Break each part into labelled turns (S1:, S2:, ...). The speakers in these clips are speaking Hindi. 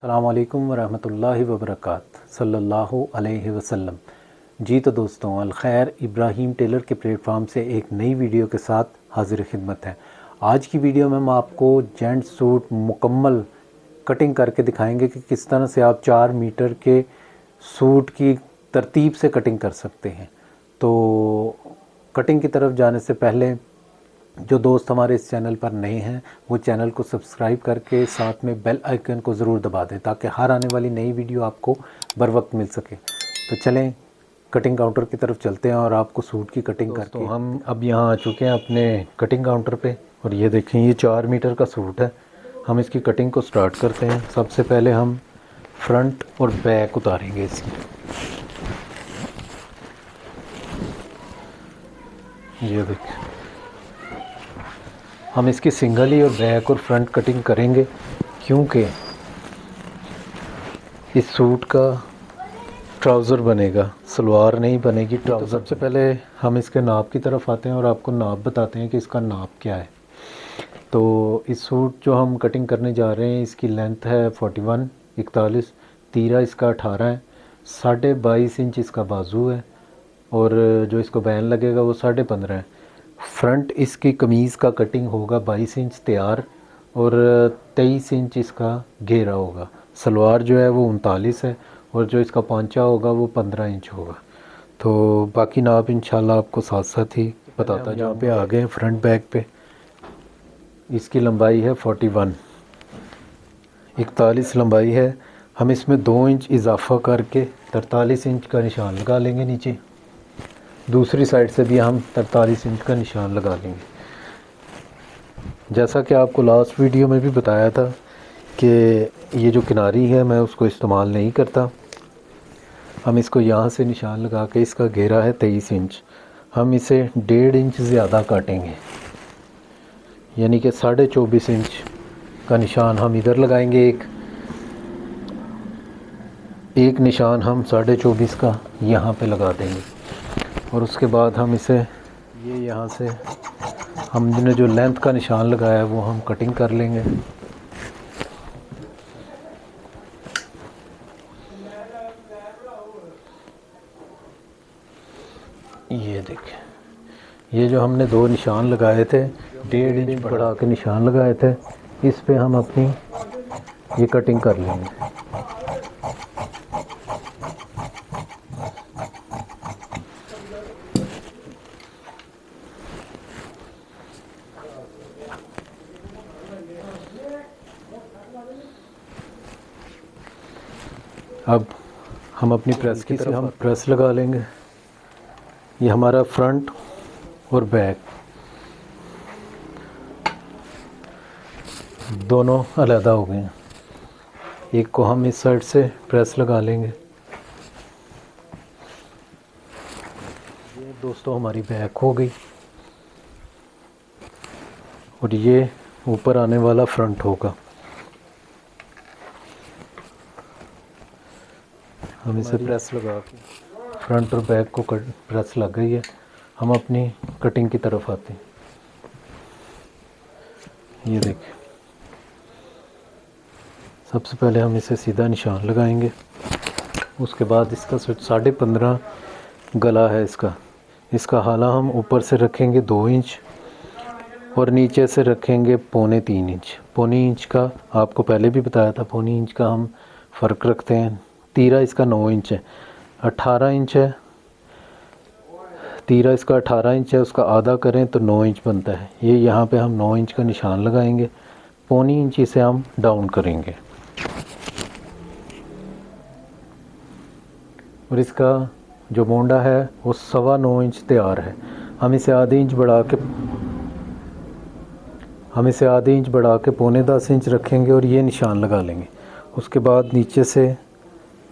S1: अस्सलाम वालेकुम वरहमतुल्लाहि वबरकातुहू सल्लल्लाहु अलैहि वसल्लम। जी तो दोस्तों, अलखैर इब्राहिम टेलर के प्लेटफॉर्म से एक नई वीडियो के साथ हाजिर खिदमत है। आज की वीडियो में हम आपको जेंट्स सूट मुकम्मल कटिंग करके दिखाएंगे कि किस तरह से आप 4 मीटर के सूट की तरतीब से कटिंग कर सकते हैं। तो कटिंग की तरफ जाने से पहले जो दोस्त हमारे इस चैनल पर नए हैं वो चैनल को सब्सक्राइब करके साथ में बेल आइकन को ज़रूर दबा दें ताकि हर आने वाली नई वीडियो आपको बर वक्त मिल सके। तो चलें कटिंग काउंटर की तरफ चलते हैं और आपको सूट की कटिंग करके। तो हम अब यहाँ आ चुके हैं अपने कटिंग काउंटर पे और ये देखें, ये 4 मीटर का सूट है। हम इसकी कटिंग को स्टार्ट करते हैं। सबसे पहले हम फ्रंट और बैक उतारेंगे इसकी। ये देखें, हम इसकी सिंगल ही और बैक और फ्रंट कटिंग करेंगे क्योंकि इस सूट का ट्राउज़र बनेगा, सलवार नहीं बनेगी, ट्राउज़र। तो सबसे पहले हम इसके नाप की तरफ आते हैं और आपको नाप बताते हैं कि इसका नाप क्या है। तो इस सूट जो हम कटिंग करने जा रहे हैं इसकी लेंथ है 41 तीरा इसका 18 है, 22.5 इंच इसका बाजू है और जो इसको बैन लगेगा वो 15.5 है। फ्रंट इसकी कमीज़ का कटिंग होगा 22 इंच तैयार और 23 इंच इसका घेरा होगा। सलवार जो है वो 39 है और जो इसका पांचा होगा वो 15 इंच होगा। तो बाकी नाप इंशाल्लाह आपको साथ साथ ही बताता। जहाँ पे आ गए फ्रंट बैक पे, इसकी लंबाई है 41 लंबाई है। हम इसमें 2 इंच इजाफ़ा करके 43 इंच का निशान लगा लेंगे नीचे। दूसरी साइड से भी हम 43 इंच का निशान लगा लेंगे। जैसा कि आपको लास्ट वीडियो में भी बताया था कि ये जो किनारी है मैं उसको इस्तेमाल नहीं करता। हम इसको यहाँ से निशान लगा के, इसका घेरा है 23 इंच, हम इसे 1.5 इंच ज़्यादा काटेंगे, यानी कि 24.5 इंच का निशान हम इधर लगाएंगे। एक निशान हम 24.5 का यहाँ पे लगा देंगे और उसके बाद हम इसे ये यहाँ से हमने जो लेंथ का निशान लगाया है वो हम कटिंग कर लेंगे। ये देखें, ये जो हमने 2 निशान लगाए थे, 1.5 इंच बढ़ा के निशान लगाए थे, इस पे हम अपनी ये कटिंग कर लेंगे। अब हम अपनी प्रेस की तरफ हम प्रेस लगा लेंगे। ये हमारा फ्रंट और बैक दोनों अलहदा हो गए हैं। एक को हम इस साइड से प्रेस लगा लेंगे। ये दोस्तों हमारी बैक हो गई और ये ऊपर आने वाला फ्रंट होगा। हम इसे प्रेस लगा के फ्रंट और बैक को प्रेस लग गई है। हम अपनी कटिंग की तरफ आते हैं। ये देखिए, सबसे पहले हम इसे सीधा निशान लगाएंगे। उसके बाद इसका 15.5 गला है इसका हाला हम ऊपर से रखेंगे 2 इंच और नीचे से रखेंगे 3.25 इंच। 3.25 इंच का आपको पहले भी बताया था, 3.25 इंच का हम फ़र्क रखते हैं। तीरा इसका 9 इंच है, 18 इंच है। तीरा इसका 18 इंच है, उसका आधा करें तो 9 इंच बनता है। ये यहाँ पे हम 9 इंच का निशान लगाएंगे, 3.25 इंच इसे हम डाउन करेंगे और इसका जो मोंडा है वो 9.25 इंच तैयार है। हम इसे आधे इंच बढ़ा के 10.25 इंच रखेंगे और ये निशान लगा लेंगे। उसके बाद नीचे से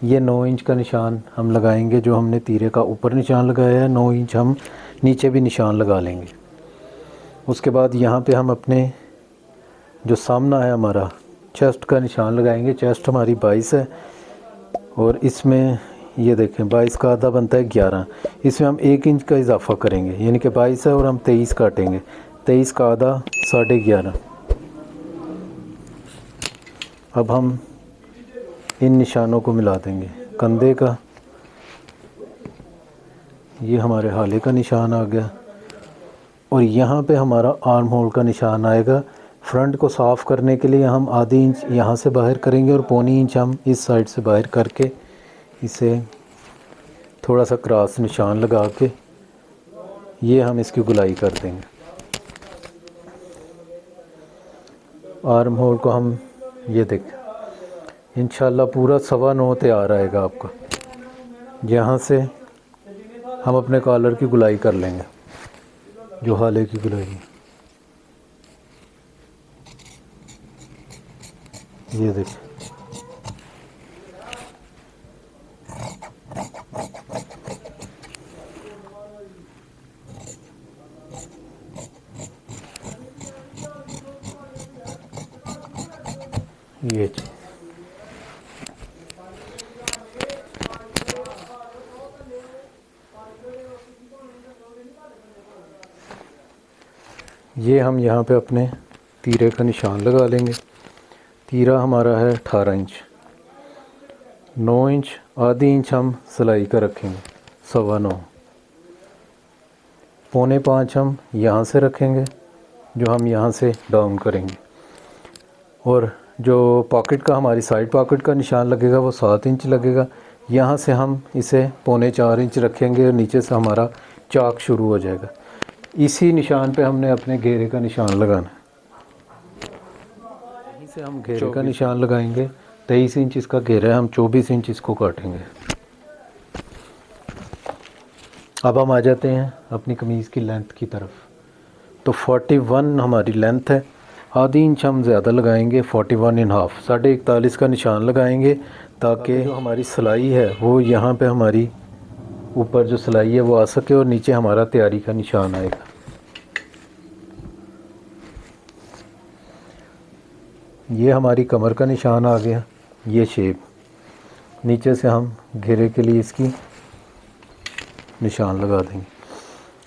S1: ये 9 इंच का निशान हम लगाएंगे। जो हमने तीरे का ऊपर निशान लगाया है 9 इंच, हम नीचे भी निशान लगा लेंगे। उसके बाद यहाँ पे हम अपने जो सामना है हमारा चेस्ट का निशान लगाएंगे। चेस्ट हमारी 22 है और इसमें ये देखें 22 का आधा बनता है 11। इसमें हम 1 इंच का इजाफा करेंगे, यानी कि 22 है और हम 23 काटेंगे। 23 का आधा 11.5। अब हम इन निशानों को मिला देंगे। कंधे का ये हमारे हाले का निशान आ गया और यहाँ पे हमारा आर्म होल का निशान आएगा। फ्रंट को साफ़ करने के लिए हम आधी इंच यहाँ से बाहर करेंगे और पौनी इंच हम इस साइड से बाहर करके इसे थोड़ा सा क्रॉस निशान लगा के ये हम इसकी गुलाई कर देंगे। आर्म होल को हम ये देखें इंशाल्लाह पूरा 9.25 तैयार आएगा आपका। यहाँ से हम अपने कॉलर की गुलाई कर लेंगे, जो हाले की गुलाई है। ये देखिए ये चीज़। ये हम यहाँ पे अपने तीरे का निशान लगा लेंगे। तीरा हमारा है 18 इंच, 9 इंच आधी इंच हम सिलाई का रखेंगे, 9.25। 4.25 हम यहाँ से रखेंगे, जो हम यहाँ से डाउन करेंगे। और जो पॉकेट का हमारी साइड पॉकेट का निशान लगेगा वो 7 इंच लगेगा। यहाँ से हम इसे 3.25 इंच रखेंगे और नीचे से हमारा चाक शुरू हो जाएगा। इसी निशान पे हमने अपने घेरे का निशान लगाना है। यहीं से हम घेरे का निशान लगाएंगे। 23 इंच इसका घेरा है, हम 24 इंच इसको काटेंगे। अब हम आ जाते हैं अपनी कमीज़ की लेंथ की तरफ। तो 41 हमारी लेंथ है, आधी इंच हम ज़्यादा लगाएंगे, 41.5, 41.5 का निशान लगाएंगे ताकि जो हमारी सिलाई है वो यहाँ पे हमारी ऊपर जो सिलाई है वो आ सके और नीचे हमारा तैयारी का निशान आएगा। ये हमारी कमर का निशान आ गया, ये शेप। नीचे से हम घेरे के लिए इसकी निशान लगा देंगे।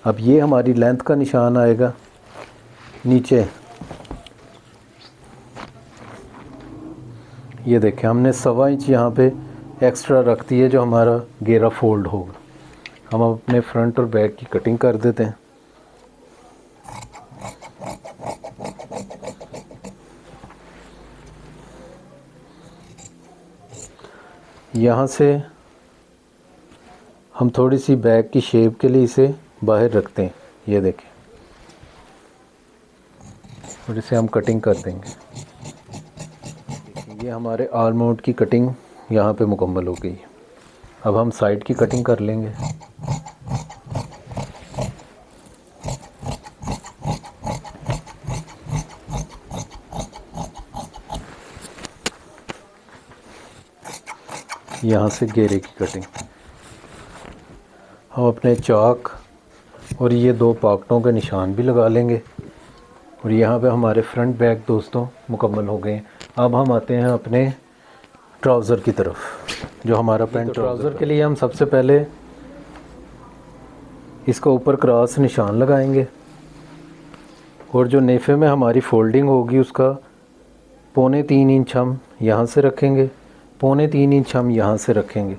S1: अब ये हमारी लेंथ का निशान आएगा। नीचे ये देखें हमने 1.25 इंच यहाँ पे एक्स्ट्रा रख दी है, जो हमारा घेरा फोल्ड होगा। हम अपने फ्रंट और बैक की कटिंग कर देते हैं। यहाँ से हम थोड़ी सी बैक की शेप के लिए इसे बाहर रखते हैं, ये देखें, और इसे हम कटिंग कर देंगे। ये हमारे आर्म की कटिंग यहाँ पे मुकम्मल हो गई। अब हम साइड की कटिंग कर लेंगे। यहाँ से घेरे की कटिंग हम अपने चाक और ये 2 पॉकेटों के निशान भी लगा लेंगे। और यहाँ पे हमारे फ्रंट बैक दोस्तों मुकम्मल हो गए हैं। अब हम आते हैं अपने ट्राउज़र की तरफ, जो हमारा पैंट ट्राउज़र के लिए हम सबसे पहले इसको ऊपर क्रॉस निशान लगाएंगे और जो नेफे में हमारी फोल्डिंग होगी उसका 3.25 इंच हम यहाँ से रखेंगे, 3.25 इंच हम यहाँ से रखेंगे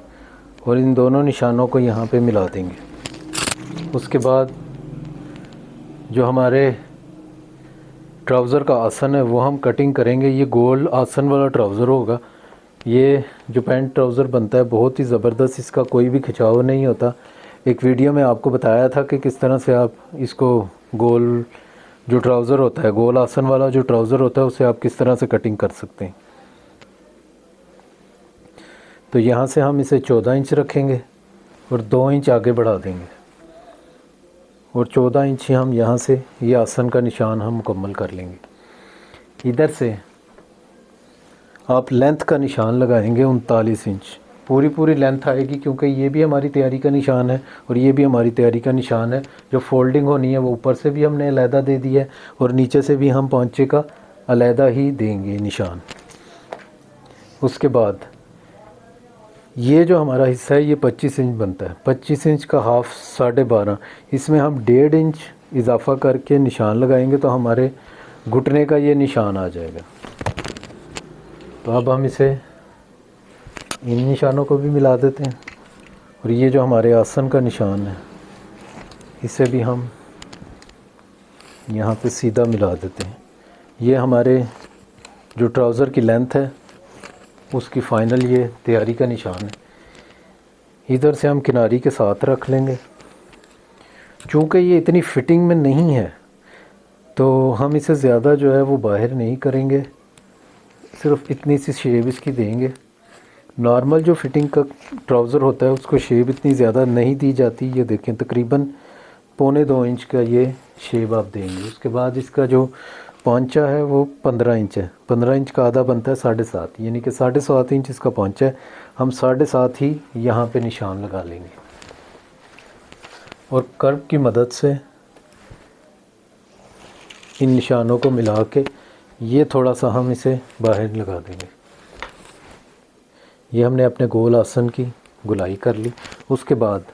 S1: और इन दोनों निशानों को यहाँ पे मिला देंगे। उसके बाद जो हमारे ट्राउज़र का आसन है वो हम कटिंग करेंगे। ये गोल आसन वाला ट्राउज़र होगा। ये जो पैंट ट्राउज़र बनता है बहुत ही ज़बरदस्त, इसका कोई भी खिंचाव नहीं होता। एक वीडियो में आपको बताया था कि किस तरह से आप इसको गोल जो ट्राउज़र होता है, गोल आसन वाला जो ट्राउज़र होता है, उसे आप किस तरह से कटिंग कर सकते हैं। तो यहाँ से हम इसे 14 इंच रखेंगे और 2 इंच आगे बढ़ा देंगे और 14 इंच हम यहाँ से ये आसन का निशान हम मुकम्मल कर लेंगे। इधर से आप लेंथ का निशान लगाएंगे 39 इंच। पूरी लेंथ आएगी, क्योंकि ये भी हमारी तैयारी का निशान है और ये भी हमारी तैयारी का निशान है। जो फोल्डिंग होनी है वो ऊपर से भी हमने अलहदा दे दी है और नीचे से भी हम पौंचे का अलहदा ही देंगे निशान। उसके बाद ये जो हमारा हिस्सा है ये 25 इंच बनता है। 25 इंच का हाफ 12.5, इसमें हम 1.5 इंच इजाफा करके निशान लगाएंगे तो हमारे घुटने का ये निशान आ जाएगा। तो अब हम इसे इन निशानों को भी मिला देते हैं। और ये जो हमारे आसन का निशान है इसे भी हम यहाँ पे सीधा मिला देते हैं। ये हमारे जो ट्राउज़र की लेंथ है उसकी फ़ाइनल ये तैयारी का निशान है। इधर से हम किनारी के साथ रख लेंगे। चूँकि ये इतनी फ़िटिंग में नहीं है तो हम इसे ज़्यादा जो है वो बाहर नहीं करेंगे, सिर्फ इतनी सी शेप इसकी देंगे। नॉर्मल जो फिटिंग का ट्राउज़र होता है उसको शेप इतनी ज़्यादा नहीं दी जाती। ये देखें तकरीबन 1.25 इंच का ये शेप आप देंगे। उसके बाद इसका जो पौंचा है वो 15 इंच है। 15 इंच का आधा बनता है 7.5, यानी कि 7.5 इंच इसका पौंचा है। हम 7.5 ही यहाँ पे निशान लगा लेंगे और कर्व की मदद से इन निशानों को मिला के ये थोड़ा सा हम इसे बाहर लगा देंगे। ये हमने अपने गोल आसन की गुलाई कर ली। उसके बाद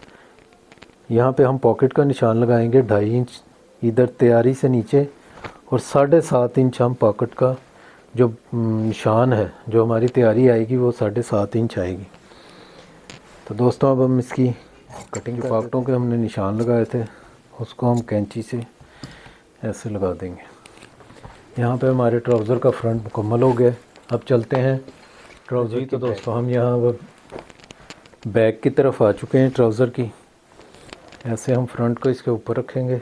S1: यहाँ पे हम पॉकेट का निशान लगाएंगे 2.5 इंच इधर तैयारी से नीचे, और 7.5 इंच हम पॉकेट का जो निशान है, जो हमारी तैयारी आएगी वो 7.5 इंच आएगी। तो दोस्तों अब हम इसकी कटिंग, पॉकेटों के हमने निशान लगाए थे उसको हम कैंची से ऐसे लगा देंगे। यहाँ पे हमारे ट्राउज़र का फ्रंट मुकम्मल हो गया। अब चलते हैं ट्राउज़र। तो दोस्तों हम यहाँ बैक की तरफ आ चुके हैं ट्राउज़र की। ऐसे हम फ्रंट को इसके ऊपर रखेंगे।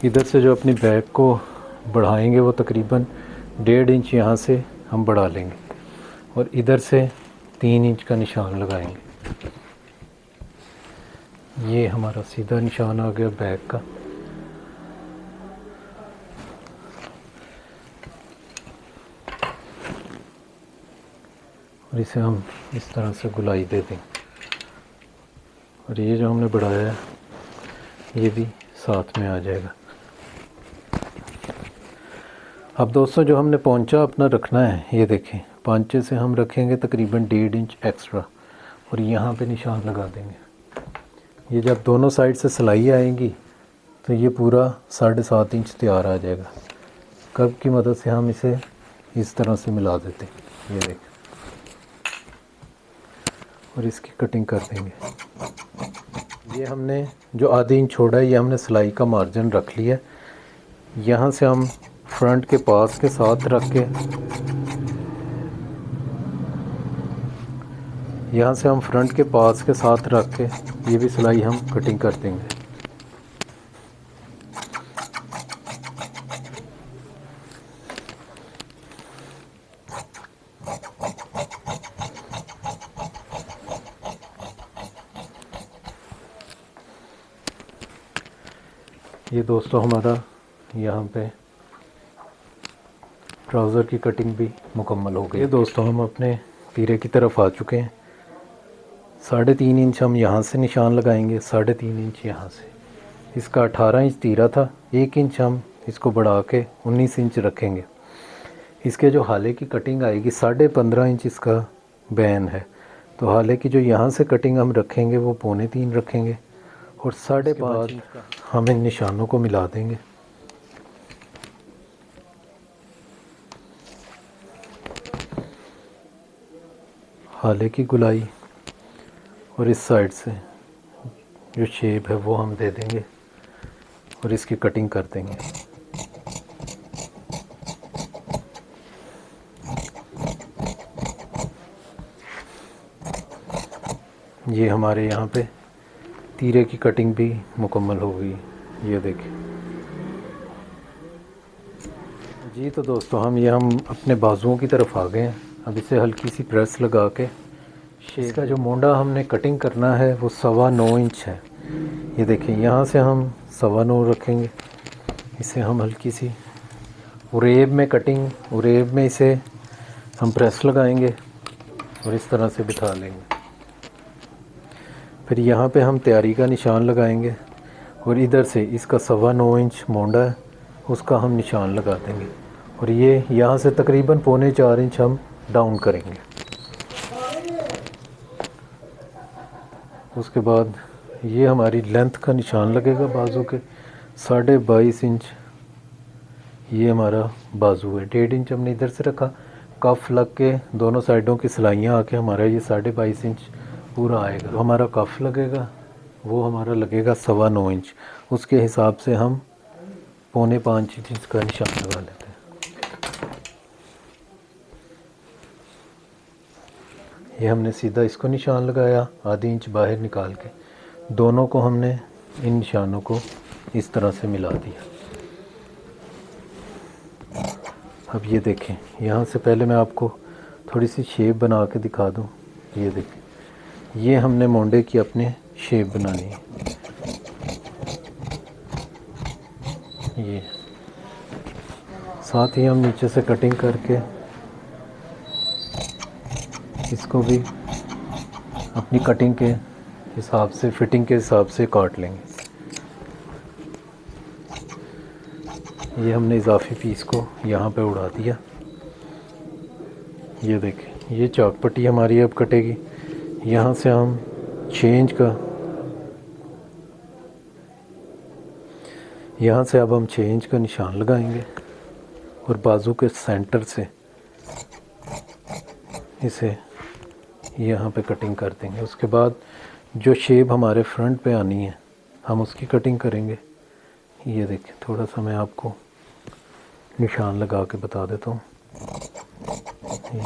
S1: इधर से जो अपनी बैक को बढ़ाएंगे वो तकरीबन 1.5 इंच यहाँ से हम बढ़ा लेंगे और इधर से 3 इंच का निशान लगाएंगे। ये हमारा सीधा निशान आ गया बैक का। और इसे हम इस तरह से गुलाई दे देंगे। और ये जो हमने बढ़ाया है ये भी साथ में आ जाएगा। अब दोस्तों जो हमने पौंचा अपना रखना है, ये देखें पौंचे से हम रखेंगे तकरीबन 1.5 इंच एक्स्ट्रा और यहाँ पे निशान लगा देंगे। ये जब दोनों साइड से सिलाई आएगी तो ये पूरा 7.5 इंच तैयार आ जाएगा। कर्व की मदद से हम इसे इस तरह से मिला देते हैं, ये देखें, और इसकी कटिंग कर देंगे। ये हमने जो आधी इंच छोड़ा है ये हमने सिलाई का मार्जिन रख लिया। यहाँ से हम फ्रंट के पास के साथ रख के यहाँ से हम फ्रंट के पास के साथ रख के ये भी सिलाई हम कटिंग कर देंगे। ये दोस्तों हमारा यहाँ पे ट्राउज़र की कटिंग भी मुकम्मल हो गई। ये दोस्तों हम अपने तीरे की तरफ आ चुके हैं। 3.5 इंच हम यहाँ से निशान लगाएंगे, 3.5 इंच यहाँ से। इसका 18 इंच तीरा था, 1 इंच हम इसको बढ़ा के 19 इंच रखेंगे। इसके जो हाले की कटिंग आएगी 15.5 इंच इसका बैन है, तो हाले की जो यहाँ से कटिंग हम रखेंगे वो 2.25 रखेंगे और 5.5 हम इन निशानों को मिला देंगे। हाले की गुलाई और इस साइड से जो शेप है वो हम दे देंगे और इसकी कटिंग कर देंगे। ये हमारे यहाँ पे तीरे की कटिंग भी मुकम्मल हो गई, ये देखिए जी। तो दोस्तों हम अपने बाजुओं की तरफ आ गए हैं। अब इसे हल्की सी प्रेस लगा के इसका जो मोंडा हमने कटिंग करना है वो 9.25 इंच है। ये देखिए यहाँ से हम 9.25 रखेंगे। इसे हम हल्की सी उरेब में कटिंग, उरेब में इसे हम प्रेस लगाएंगे और इस तरह से बिठा लेंगे। फिर यहाँ पे हम तैयारी का निशान लगाएंगे और इधर से इसका 9.25 इंच मोंडा है उसका हम निशान लगा देंगे और ये यहाँ से तकरीबन 3.25 इंच हम डाउन करेंगे। उसके बाद ये हमारी लेंथ का निशान लगेगा बाजू के 22.5 इंच ये हमारा बाजू है, 1.5 इंच हमने इधर से रखा, कफ लग के दोनों साइडों की सिलाइयाँ आके हमारा ये 22.5 इंच पूरा आएगा। तो हमारा कफ लगेगा वो हमारा लगेगा 9.25 इंच, उसके हिसाब से हम 4.25 इंच का निशान लगा लेते हैं। ये हमने सीधा इसको निशान लगाया, आधी इंच बाहर निकाल के दोनों को हमने इन निशानों को इस तरह से मिला दिया। अब ये देखें, यहाँ से पहले मैं आपको थोड़ी सी शेप बना के दिखा दूँ। ये देखें, ये हमने मोंडे की अपने शेप बनानी है। ये साथ ही हम नीचे से कटिंग करके इसको भी अपनी कटिंग के हिसाब से, फिटिंग के हिसाब से काट लेंगे। ये हमने इजाफी पीस को यहाँ पे उड़ा दिया। ये देखें, ये चौक पट्टी हमारी अब कटेगी। यहाँ से हम 6 इंच का, यहाँ से अब हम 6 इंच का निशान लगाएंगे और बाजू के सेंटर से इसे यहाँ पे कटिंग कर देंगे। उसके बाद जो शेप हमारे फ्रंट पे आनी है हम उसकी कटिंग करेंगे। ये देखें, थोड़ा सा मैं आपको निशान लगा के बता देता हूँ।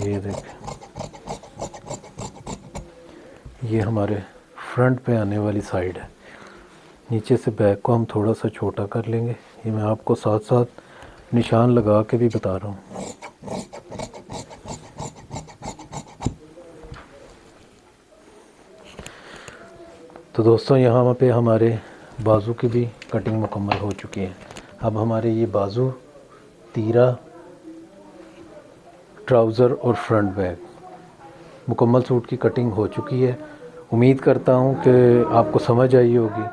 S1: ये देखें, ये हमारे फ्रंट पे आने वाली साइड है। नीचे से बैक को हम थोड़ा सा छोटा कर लेंगे। ये मैं आपको साथ साथ निशान लगा के भी बता रहा हूँ। तो दोस्तों, यहाँ पे हमारे बाजू की भी कटिंग मुकम्मल हो चुकी है। अब हमारे ये बाजू, तीरा, ट्राउज़र और फ्रंट बैग मुकम्मल सूट की कटिंग हो चुकी है। उम्मीद करता हूँ कि आपको समझ आई होगी।